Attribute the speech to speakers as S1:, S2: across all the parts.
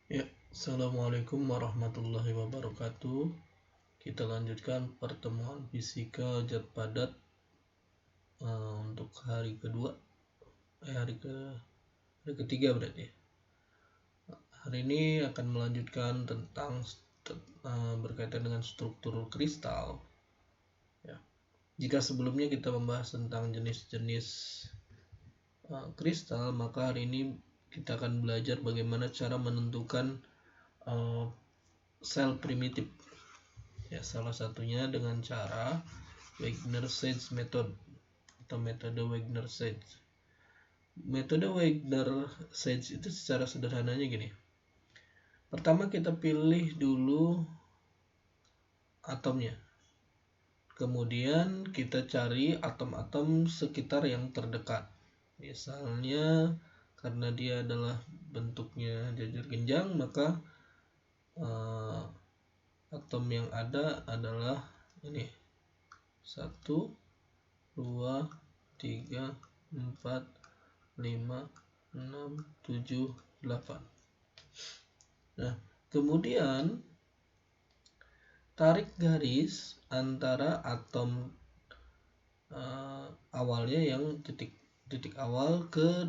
S1: Ya, Assalamualaikum warahmatullahi wabarakatuh. Kita lanjutkan pertemuan fisika zat padat untuk hari kedua, hari ketiga berarti ya. Hari ini akan melanjutkan tentang berkaitan dengan struktur kristal. Ya. Jika sebelumnya kita membahas tentang jenis-jenis kristal, maka hari ini kita akan belajar bagaimana cara menentukan sel primitif. Ya, salah satunya dengan cara Wigner-Seitz method atau metode Wigner-Seitz. Metode Wigner-Seitz itu secara sederhananya gini. Pertama kita pilih dulu atomnya. Kemudian kita cari atom-atom sekitar yang terdekat. Misalnya karena dia adalah bentuknya jajar genjang, maka atom yang ada adalah ini 1, 2, 3, 4, 5, 6, 7, 8. Nah, kemudian tarik garis antara atom awalnya yang titik awal ke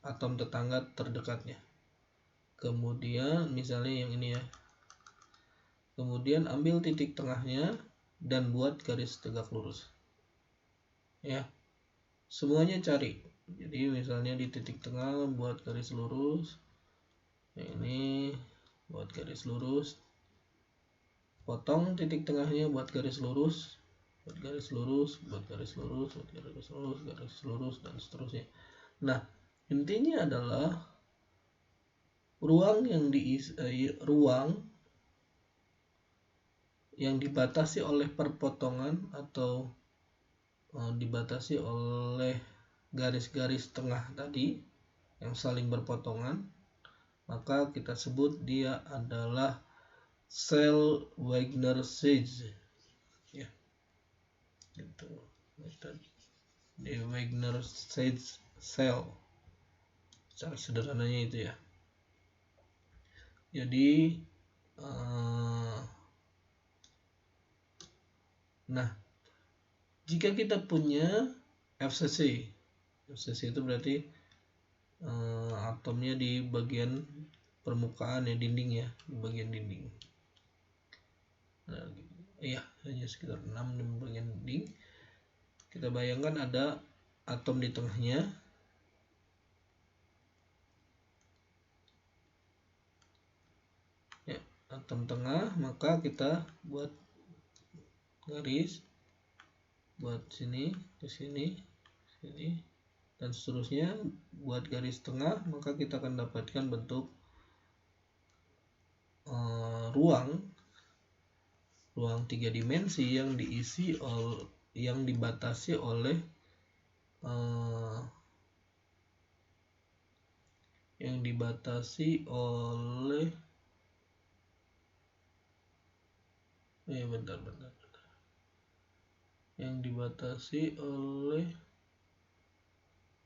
S1: atom tetangga terdekatnya. Kemudian misalnya yang ini ya. Kemudian ambil titik tengahnya dan buat garis tegak lurus. Ya. Semuanya cari. Jadi misalnya di titik tengah buat garis lurus. Ini buat garis lurus. Potong titik tengahnya buat garis lurus, buat garis lurus, buat garis lurus, buat garis lurus, garis lurus, dan seterusnya. Nah, intinya adalah ruang yang dibatasi oleh perpotongan atau dibatasi oleh garis-garis tengah tadi yang saling berpotongan, maka kita sebut dia adalah sel Wigner-Seitz. Ya. Itu metode di Wigner-Seitz cell. Secara sederhananya itu ya. Jadi nah, jika kita punya FCC itu berarti atomnya di bagian permukaan ya, dinding ya, di bagian dinding. Nah, iya, hanya sekitar 6 di bagian dinding. Kita bayangkan ada atom di tengahnya. Ya, atom tengah, maka kita buat garis buat sini ke sini, sini, dan seterusnya. Buat garis tengah, maka kita akan dapatkan bentuk ruang 3 dimensi yang dibatasi oleh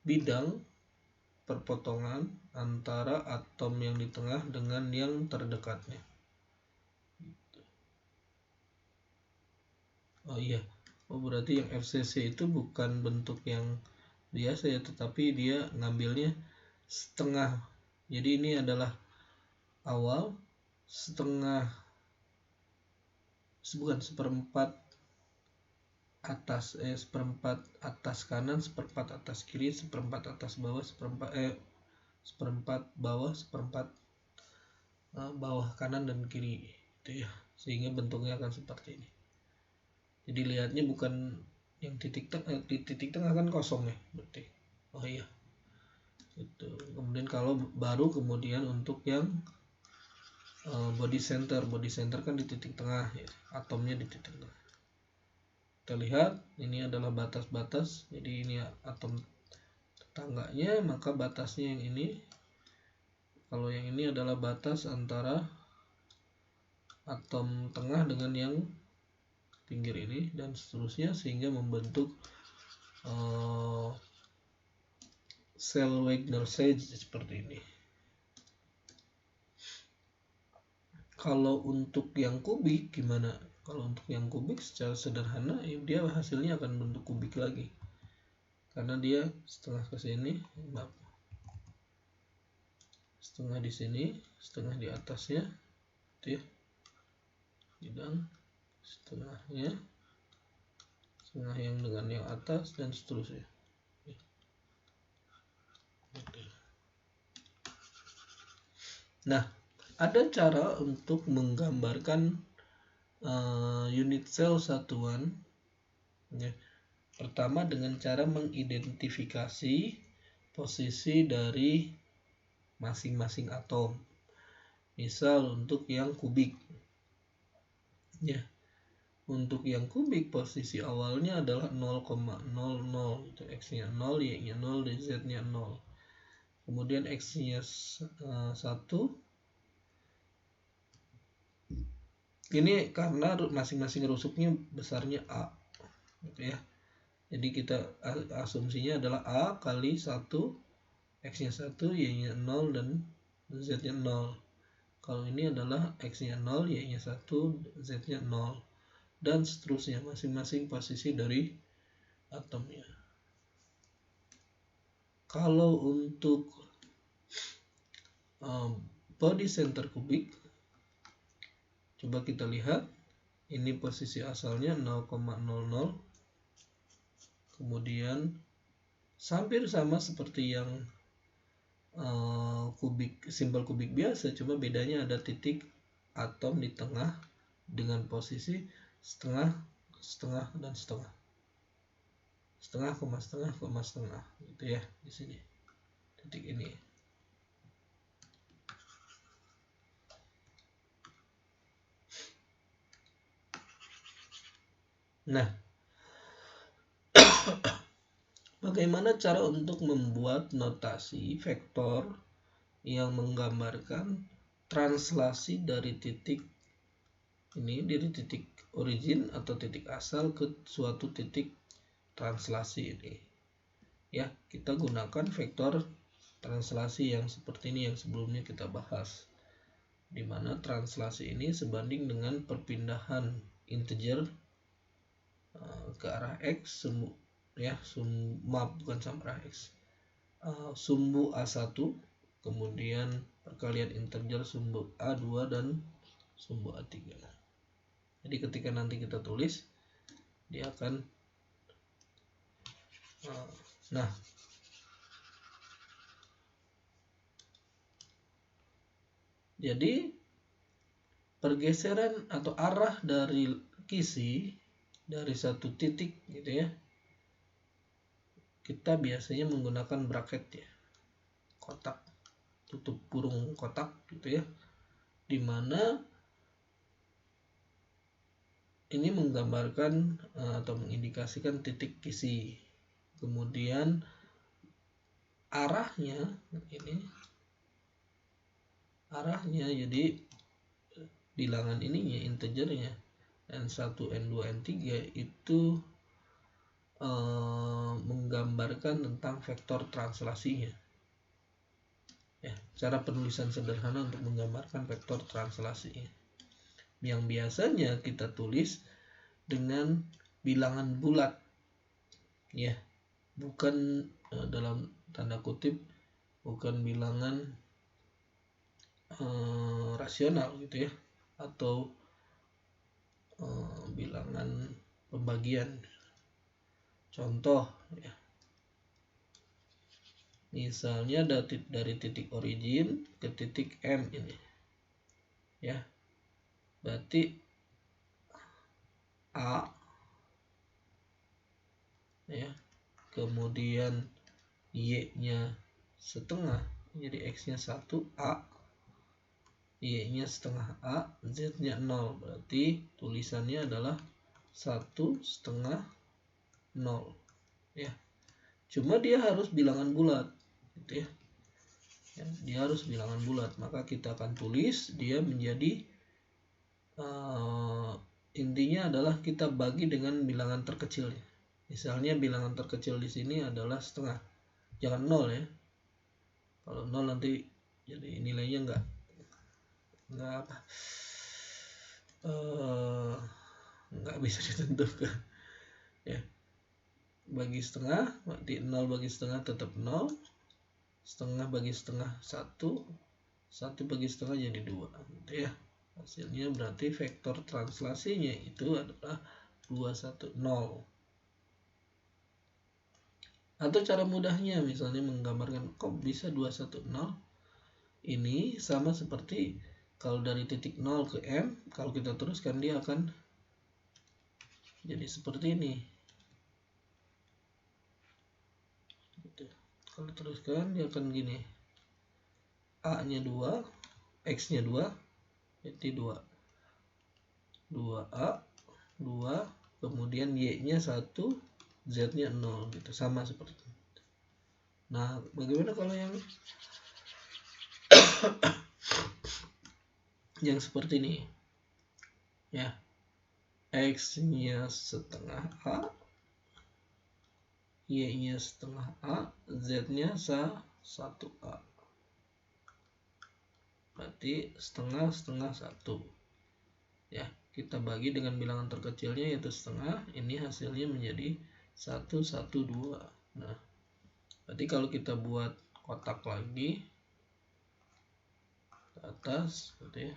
S1: bidang perpotongan antara atom yang di tengah dengan yang terdekatnya. Berarti yang FCC itu bukan bentuk yang biasa ya, tetapi dia ngambilnya setengah. Jadi ini adalah awal, seperempat atas kanan, seperempat atas kiri, seperempat atas bawah, seperempat bawah, seperempat bawah kanan dan kiri itu ya, sehingga bentuknya akan seperti ini. Jadi lihatnya bukan yang titik tengah kan kosong ya, berarti itu. Kemudian kemudian untuk yang body center kan di titik tengah ya, atomnya di titik tengah. Kita lihat ini adalah batas-batas, jadi ini atom tetangganya, maka batasnya yang ini. Kalau yang ini adalah batas antara atom tengah dengan yang pinggir ini, dan seterusnya, sehingga membentuk sel Wigner-Seitz seperti ini. Kalau untuk yang kubik gimana? Kalau untuk yang kubik secara sederhana dia hasilnya akan bentuk kubik lagi, karena dia setengah ke sini, maaf, setengah di sini, setengah di atasnya, gitu ya, bidang setengahnya, setengah yang dengan yang atas, dan seterusnya. Nah, ada cara untuk menggambarkan unit sel satuan, ya. Pertama dengan cara mengidentifikasi posisi dari masing-masing atom. Misal untuk yang kubik, ya, untuk yang kubik posisi awalnya adalah 0,00, itu x-nya 0, y-nya 0, dan z-nya 0. Kemudian x-nya 1. Ini karena masing-masing rusuknya besarnya A, gitu ya. Jadi kita asumsinya adalah A kali 1, x-nya 1, y-nya 0, dan z-nya 0. Kalau ini adalah x-nya 0, y-nya 1, z-nya 0, dan seterusnya, masing-masing posisi dari atomnya. Kalau untuk body center kubik, coba kita lihat, ini posisi asalnya 0,00, kemudian hampir sama seperti yang kubik, simbol kubik biasa, cuma bedanya ada titik atom di tengah dengan posisi setengah, setengah, dan setengah, setengah, setengah, setengah, gitu ya, di sini titik ini. Nah, bagaimana cara untuk membuat notasi vektor yang menggambarkan translasi dari titik ini, dari titik origin atau titik asal ke suatu titik translasi ini? Ya, kita gunakan vektor translasi yang seperti ini yang sebelumnya kita bahas, di mana translasi ini sebanding dengan perpindahan integer ke arah x, sumbu, ya, maaf, bukan sama arah x, sumbu A1, kemudian perkalian integer sumbu A2 dan sumbu A3. Jadi ketika nanti kita tulis, dia akan nah, jadi pergeseran atau arah dari kisi dari satu titik, gitu ya, kita biasanya menggunakan bracket, ya, kotak, tutup kurung kotak, gitu ya, dimana ini menggambarkan atau mengindikasikan titik kisi. Kemudian arahnya ini, arahnya jadi bilangan ininya, integernya, N1, N2, N3 itu menggambarkan tentang vektor translasinya. Ya, cara penulisan sederhana untuk menggambarkan vektor translasinya, yang biasanya kita tulis dengan bilangan bulat, ya, bukan dalam tanda kutip, bukan bilangan rasional, gitu ya, atau bilangan pembagian. Contoh, ya, misalnya dari titik origin ke titik M ini, ya, berarti A, ya, kemudian Y-nya setengah, jadi X-nya 1 A, Y-nya setengah A, Z-nya 0, berarti tulisannya adalah 1 setengah 0, ya. Cuma dia harus bilangan bulat, gitu ya. Dia harus bilangan bulat, maka kita akan tulis dia menjadi intinya adalah kita bagi dengan bilangan terkecil. Misalnya bilangan terkecil di sini adalah setengah, jangan 0 ya. Kalau 0 nanti jadi nilainya nggak bisa ditentukan ya. Bagi setengah, 0 bagi setengah tetap 0, setengah bagi setengah 1, 1 bagi setengah jadi 2 gitu ya. Hasilnya berarti vektor translasinya itu adalah 210. Atau cara mudahnya misalnya menggambarkan kok bisa 210, ini sama seperti kalau dari titik 0 ke M, kalau kita teruskan dia akan jadi seperti ini. Kalau teruskan dia akan gini, A nya 2, X nya 2, jadi 2A 2, kemudian Y nya 1, Z nya 0 gitu, sama seperti itu. Nah bagaimana kalau yang seperti ini ya, X nya setengah A, Y nya setengah A, Z nya 1A, berarti setengah 1 ya. Kita bagi dengan bilangan terkecilnya yaitu setengah, ini hasilnya menjadi 112. Nah berarti kalau kita buat kotak lagi ke atas seperti ya,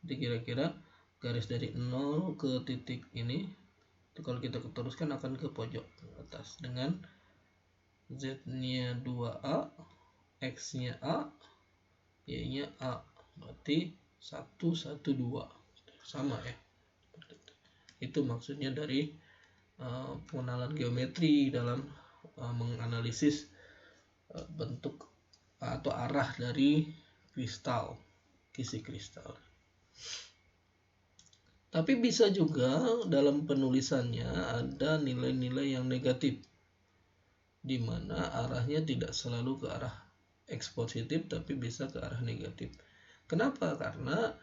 S1: jadi kira-kira garis dari 0 ke titik ini itu kalau kita teruskan akan ke pojok atas dengan Z nya 2A, X nya A, Y nya A, berarti 112 sama ya. Itu maksudnya dari pengenalan geometri dalam menganalisis bentuk atau arah dari kristal, kisi kristal. Tapi bisa juga dalam penulisannya ada nilai-nilai yang negatif, di mana arahnya tidak selalu ke arah X positif tapi bisa ke arah negatif. Kenapa? Karena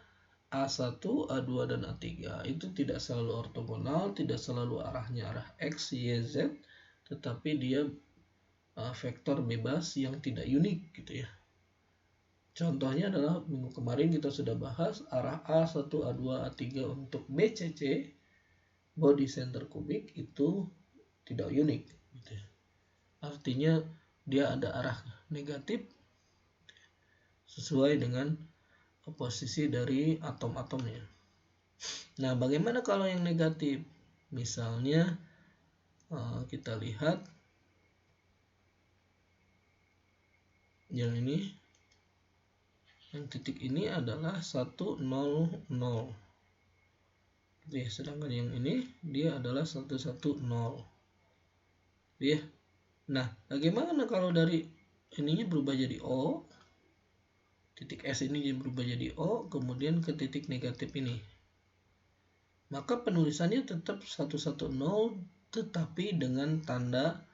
S1: A1, A2, dan A3 itu tidak selalu ortogonal, tidak selalu arahnya arah X, Y, Z, tetapi dia vektor bebas yang tidak unik gitu ya. Contohnya adalah minggu kemarin kita sudah bahas arah A1, A2, A3 untuk BCC, body center kubik, itu tidak unik gitu ya. Artinya dia ada arah negatif sesuai dengan posisi dari atom-atomnya. Nah bagaimana kalau yang negatif? Misalnya kita lihat yang ini, yang titik ini adalah 100, ya, sedangkan yang ini dia adalah 110 ya. Nah bagaimana kalau dari ininya berubah jadi O, titik S ini berubah jadi O, kemudian ke titik negatif ini, maka penulisannya tetap 110 tetapi dengan tanda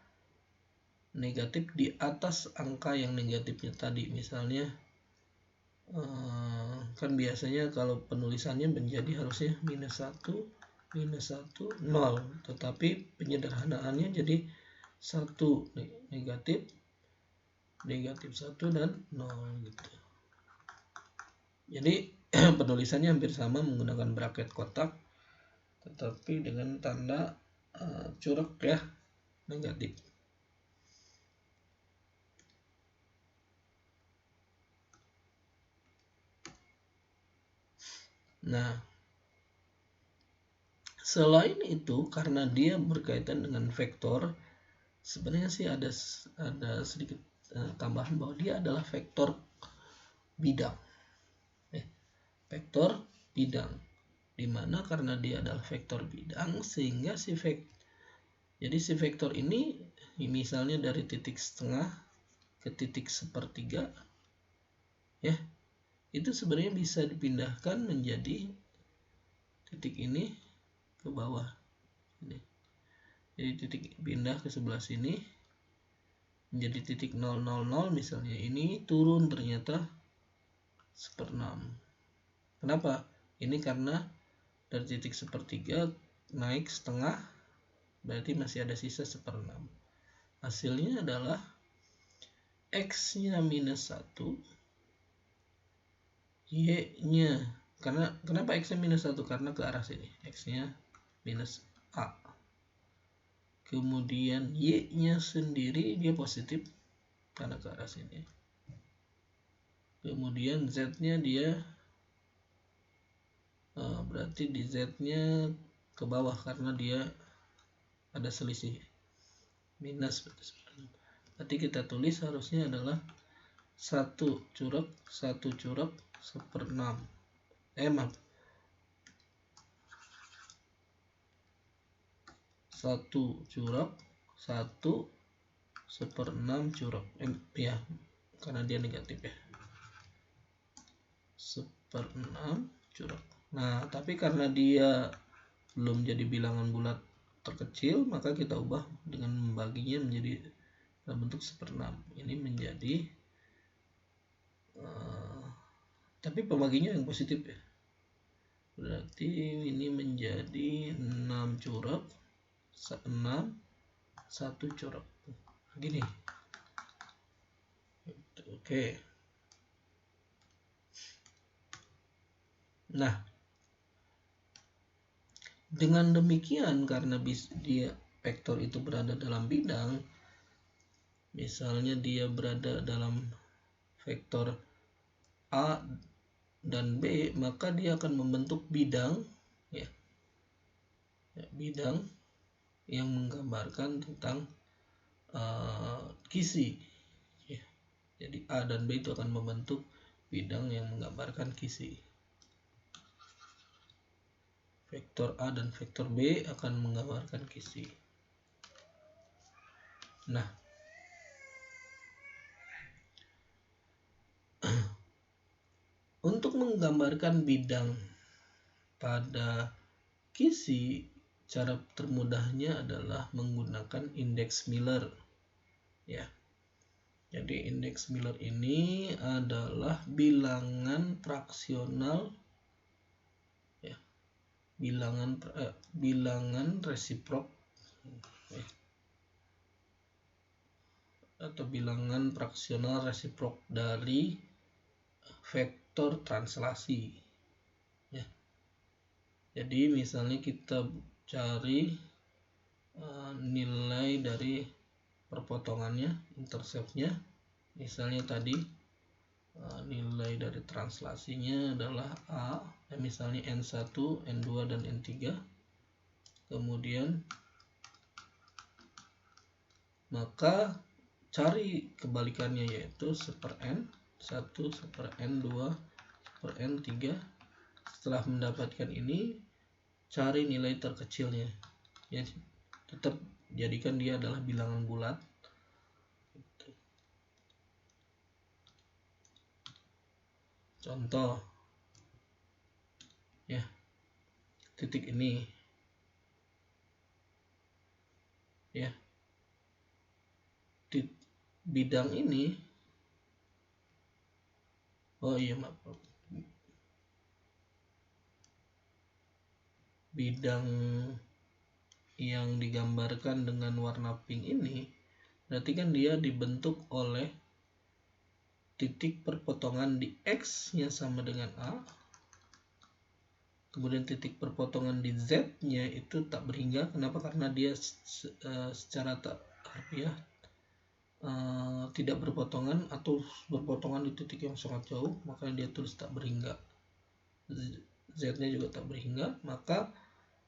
S1: negatif di atas angka yang negatifnya tadi. Misalnya kan biasanya kalau penulisannya menjadi harusnya -1, -1, 0, tetapi penyederhanaannya jadi 1 negatif, negatif 1 dan 0 gitu. Jadi penulisannya hampir sama menggunakan braket kotak tetapi dengan tanda curug ya, negatif. Nah, selain itu karena dia berkaitan dengan vektor, sebenarnya sih ada sedikit tambahan bahwa dia adalah vektor bidang. Vektor bidang. Dimana karena dia adalah vektor bidang sehingga si vektor ini misalnya dari titik setengah ke titik sepertiga ya, itu sebenarnya bisa dipindahkan menjadi titik ini ke bawah ini. Jadi titik pindah ke sebelah sini menjadi titik 000 misalnya, ini turun ternyata 1/6. Kenapa? Ini karena dari titik sepertiga naik setengah, berarti masih ada sisa 1/6. Hasilnya adalah X-nya minus 1, Y-nya, kenapa X-nya minus 1? Karena ke arah sini, X-nya minus A. Kemudian Y-nya sendiri dia positif karena ke arah sini. Kemudian Z-nya dia berarti di Z-nya ke bawah karena dia ada selisih minus. Berarti kita tulis harusnya adalah 1 curug 1/6. 1 curug 1/6 curug. Ya, karena dia negatif ya. 1/6 curug. Nah, tapi karena dia belum jadi bilangan bulat terkecil, maka kita ubah dengan membaginya menjadi dalam bentuk 1/6. Ini menjadi tapi pembaginya yang positif ya. Berarti ini menjadi 6 curug 6 1 curug. Gini. Oke. Nah, dengan demikian karena dia vektor itu berada dalam bidang, misalnya dia berada dalam vektor A dan B, maka dia akan membentuk bidang ya, bidang yang menggambarkan tentang kisi ya. Jadi A dan B itu akan membentuk bidang yang menggambarkan kisi. Vektor A dan vektor B akan menggambarkan kisi. Nah, untuk menggambarkan bidang pada kisi, cara termudahnya adalah menggunakan indeks Miller ya. Jadi indeks Miller ini adalah bilangan fraksional ya, bilangan resiprok ya, atau bilangan fraksional resiprok dari vektor translasi ya. Jadi misalnya kita cari nilai dari perpotongannya, interceptnya, misalnya tadi nilai dari translasinya adalah A, misalnya N1, N2, dan N3. Kemudian maka cari kebalikannya yaitu 1/N1, 1/N2, 1/N3. Setelah mendapatkan ini, cari nilai terkecilnya ya, tetap jadikan dia adalah bilangan bulat. Contoh ya, titik ini ya, di bidang ini, bidang yang digambarkan dengan warna pink ini berarti kan dia dibentuk oleh titik perpotongan di X-nya sama dengan A, kemudian titik perpotongan di Z-nya itu tak berhingga. Kenapa? Karena dia secara tak harfiah tidak berpotongan atau berpotongan di titik yang sangat jauh, makanya dia tulis tak berhingga. Z-nya juga tak berhingga, maka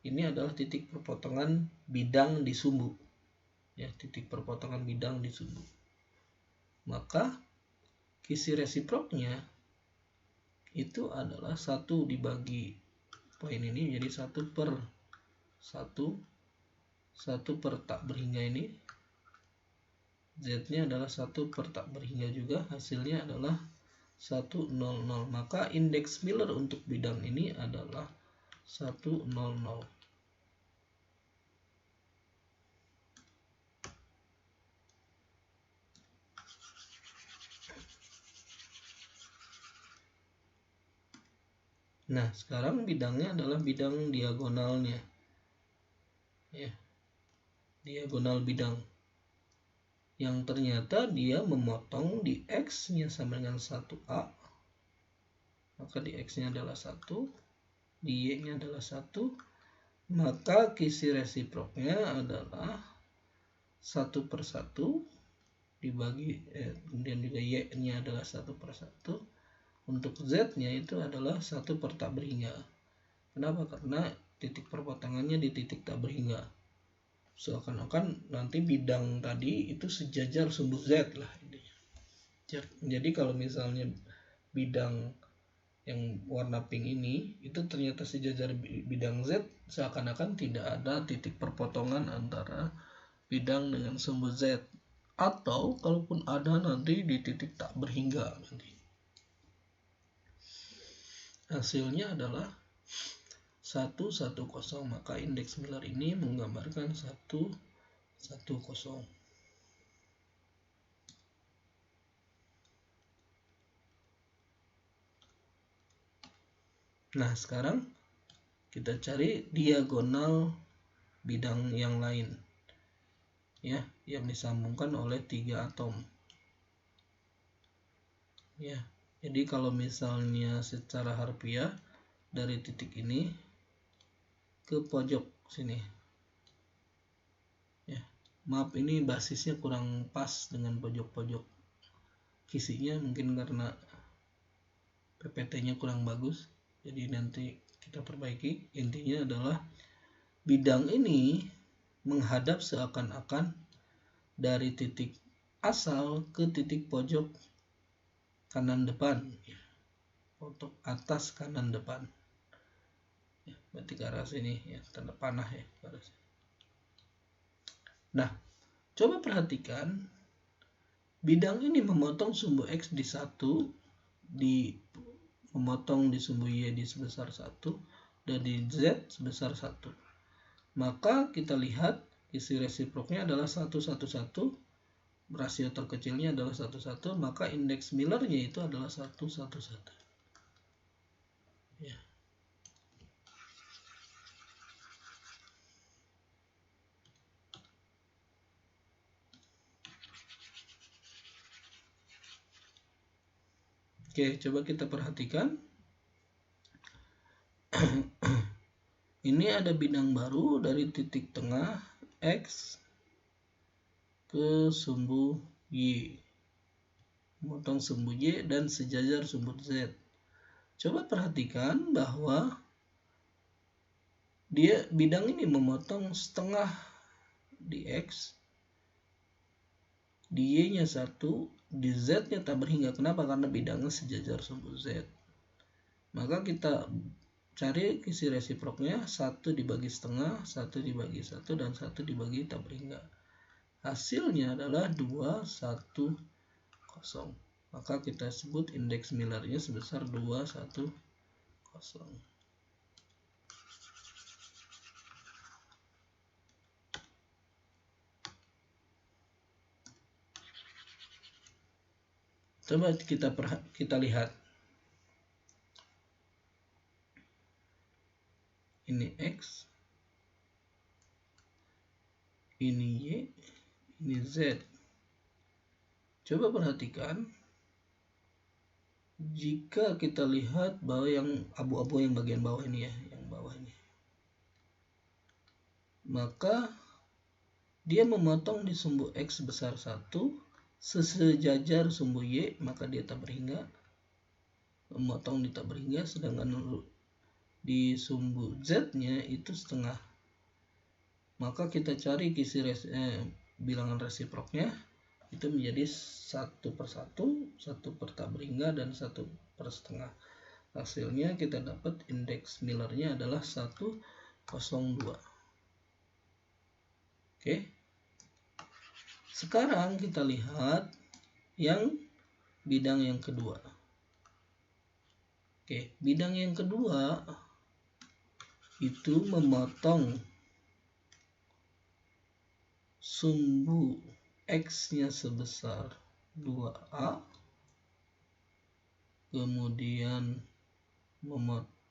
S1: ini adalah titik perpotongan bidang di sumbu ya, titik perpotongan bidang di sumbu. Maka kisi resiproknya itu adalah 1 dibagi poin ini jadi 1/1 tak berhingga ini, Z-nya adalah 1 per tak berhingga juga, hasilnya adalah 100. Maka indeks Miller untuk bidang ini adalah 100. Nah, sekarang bidangnya adalah bidang diagonalnya ya, diagonal bidang. yang ternyata dia memotong di X-nya sama dengan 1A, maka di X-nya adalah 1, di Y-nya adalah 1, maka kisi resiproknya adalah 1/1 dibagi, kemudian juga Y-nya adalah 1/1, untuk Z-nya itu adalah 1 per tak berhingga. Kenapa? Karena titik perpotongannya di titik tak berhingga. Seakan-akan nanti bidang tadi itu sejajar sumbu Z lah. Jadi kalau misalnya bidang yang warna pink ini itu ternyata sejajar bidang Z, seakan-akan tidak ada titik perpotongan antara bidang dengan sumbu Z. Atau kalaupun ada, nanti di titik tak berhingga nanti. Hasilnya adalah 1, 1, 0, maka indeks Miller ini menggambarkan 1, 1, 0. Nah, sekarang kita cari diagonal bidang yang lain, ya, yang disambungkan oleh 3 atom. Ya, jadi kalau misalnya secara harfiah dari titik ini ke pojok sini, ya, maaf ini basisnya kurang pas dengan pojok-pojok kisinya, mungkin karena PPT-nya kurang bagus, jadi nanti kita perbaiki. Intinya adalah bidang ini menghadap seakan-akan dari titik asal ke titik pojok kanan depan, ya, untuk atas kanan depan, ya, berarti ke arah sini, ya, tanda panah ya, ke arah sini. Nah, coba perhatikan bidang ini memotong sumbu X di 1, memotong di sumbu Y di sebesar 1, dan di Z sebesar 1. Maka kita lihat isi resiproknya adalah 1, 1, 1, rasio terkecilnya adalah 1, 1, maka indeks Millernya itu adalah 1, 1, 1. Ya. Oke, coba kita perhatikan. Ini ada bidang baru dari titik tengah X ke sumbu Y, memotong sumbu Y dan sejajar sumbu Z. Coba perhatikan bahwa bidang ini memotong setengah di X, di Y-nya 1, di Z-nya tak berhingga. Kenapa? Karena bidangnya sejajar sumbu Z. Maka kita cari kisi resiproknya, 1 dibagi setengah, 1 dibagi 1, dan 1 dibagi tak berhingga. Hasilnya adalah 2, 1, 0. Maka kita sebut indeks Millernya sebesar 2, 1, 0. Coba kita lihat. Ini X, ini Y, ini Z. Coba perhatikan, jika kita lihat bahwa yang abu-abu yang bagian bawah ini, ya, yang bawah ini, maka dia memotong di sumbu X sebesar 1, sesejajar sumbu Y, maka dia tak berhingga. Memotong di tak berhingga, sedangkan di sumbu Z-nya itu setengah. Maka kita cari bilangan resiproknya, itu menjadi 1/1, 1 per tak berhingga, dan 1 per setengah. Hasilnya kita dapat indeks Millernya adalah 1, 0, 2. Oke. Sekarang kita lihat yang bidang yang kedua. Oke, bidang yang kedua itu memotong sumbu X-nya sebesar 2A, kemudian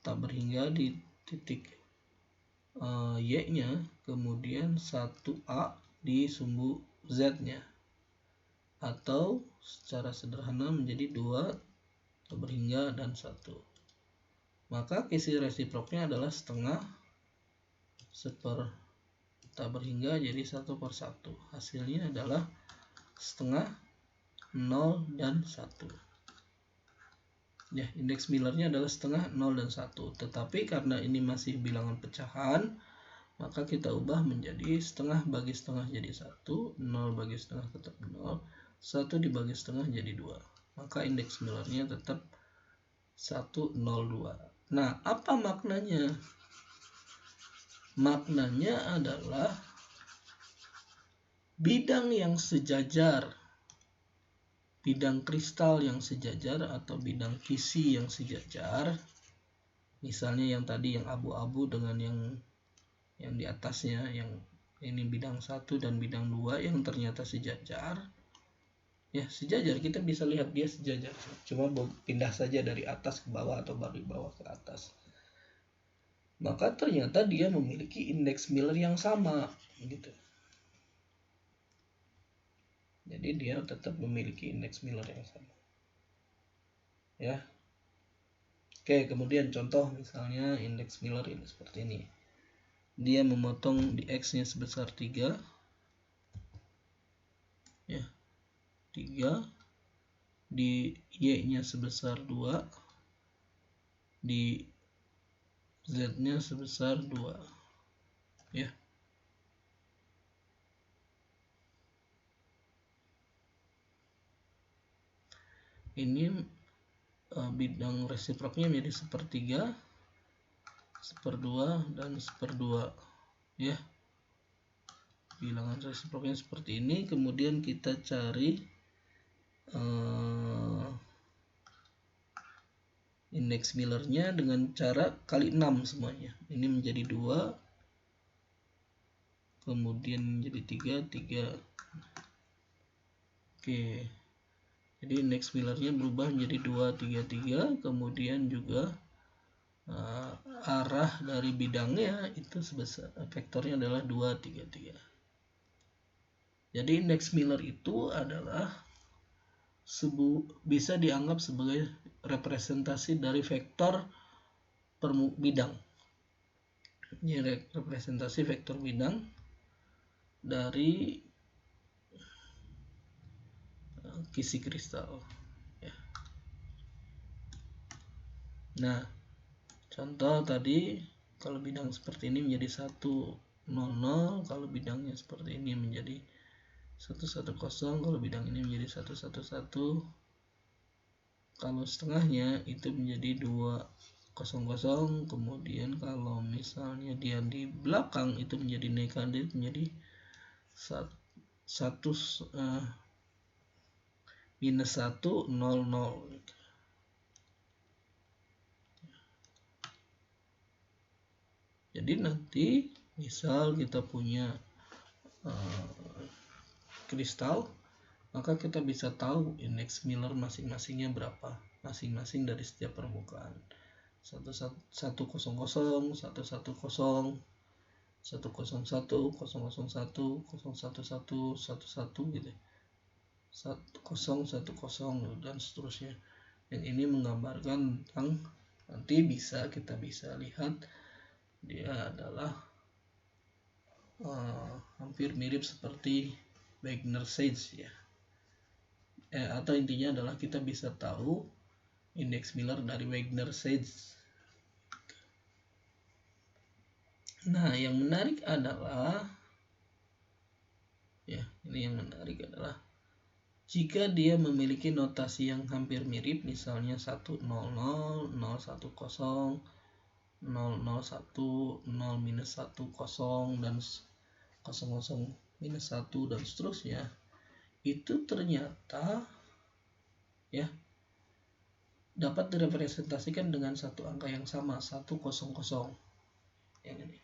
S1: tak berhingga di titik Y-nya, kemudian 1A di sumbu Z-nya. atau secara sederhana menjadi 2 tak berhingga dan 1. Maka kisi resiproknya adalah setengah seper tak berhingga jadi 1/1. Hasilnya adalah setengah, 0, dan 1. Ya, indeks Millernya adalah setengah, 0, dan 1. Tetapi karena ini masih bilangan pecahan, maka kita ubah menjadi setengah bagi setengah jadi 1, 0 bagi setengah tetap 0, 1 dibagi setengah jadi 2. Maka indeks Millernya tetap 102. Nah, apa maknanya? Maknanya adalah bidang yang sejajar, bidang kristal yang sejajar atau bidang kisi yang sejajar, misalnya yang tadi yang abu-abu dengan yang di atasnya, yang ini bidang 1 dan bidang 2 yang ternyata sejajar. Ya, sejajar, kita bisa lihat dia sejajar. Cuma pindah saja dari atas ke bawah atau dari bawah ke atas. Maka ternyata dia memiliki indeks Miller yang sama, gitu. Jadi dia tetap memiliki indeks Miller yang sama. Ya. Oke, kemudian contoh misalnya indeks Miller ini seperti ini. Dia memotong di X-nya sebesar 3. Ya. 3, di Y-nya sebesar 2, di Z-nya sebesar 2. Ya. Ini bidang resiproknya menjadi 1/3, 1/2, dan 1/2. Ya. Bilangan resiproknya seperti ini. Kemudian kita cari indeks Millernya dengan cara kali 6 semuanya. Ini menjadi 2, kemudian menjadi 3. Oke. Jadi indeks Millernya berubah menjadi 2, 3, 3. Kemudian juga arah dari bidangnya itu sebesar vektornya adalah 2, 3, 3. Jadi indeks Miller itu adalah bisa dianggap sebagai representasi dari vektor bidang. Ini representasi vektor bidang dari kisi kristal. Ya. Nah, contoh tadi kalau bidang seperti ini menjadi 1, 0, 0. Kalau bidangnya seperti ini menjadi 1, 1, 0. Kalau bidang ini menjadi 1, 1, 1. Kalau setengahnya itu menjadi 2, 0, 0. Kemudian kalau misalnya dia di belakang itu menjadi negatif, menjadi 1, minus 1, 0, 0. Jadi nanti misal kita punya kristal, maka kita bisa tahu indeks Miller masing-masingnya berapa, masing-masing dari setiap permukaan. 1, 1, 0, 0, 1, 1, 0, 1, 0, 1, 0, 1, 0, 1, 1, 1, 1 gitu. 0, 1, 0 dan seterusnya. Yang ini menggambarkan tentang nanti kita bisa lihat dia adalah hampir mirip seperti Wagner-Seitz ya. Atau intinya adalah kita bisa tahu indeks Miller dari Wagner-Seitz. Nah, yang menarik adalah jika dia memiliki notasi yang hampir mirip, misalnya 1, 0, 0, 0, 1, 0, 0, 0, 1, 0, minus 1, 0, dan 0, 0, minus 1, dan seterusnya, itu ternyata ya dapat direpresentasikan dengan satu angka yang sama, 1, 0, 0, yang ini.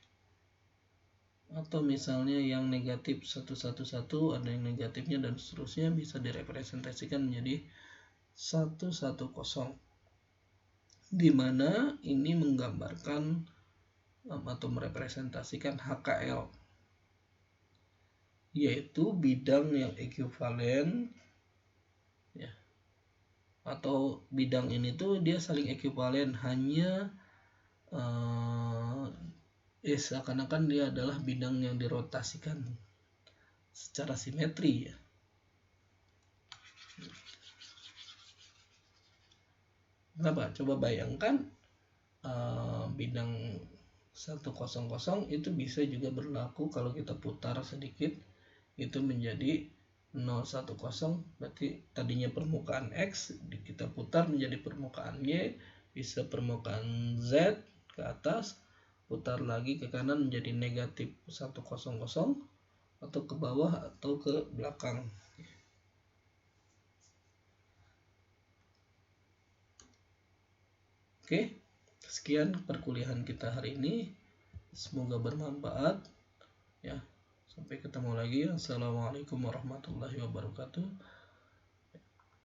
S1: Atau misalnya yang negatif 1, 1, 1, ada yang negatifnya dan seterusnya, bisa direpresentasikan menjadi 1, 1, 0, di mana ini menggambarkan atau merepresentasikan HKL, yaitu bidang yang ekuivalen atau bidang ini tuh dia saling ekuivalen, hanya seakan-akan dia adalah bidang yang dirotasikan secara simetri ya. Kenapa? Coba bayangkan bidang 100 itu bisa juga berlaku kalau kita putar sedikit itu menjadi 010, berarti tadinya permukaan X kita putar menjadi permukaan Y, bisa permukaan Z ke atas, putar lagi ke kanan menjadi negatif 100 atau ke bawah atau ke belakang. Oke, sekian perkuliahan kita hari ini. Semoga bermanfaat ya. Sampai ketemu lagi. Assalamualaikum warahmatullahi wabarakatuh.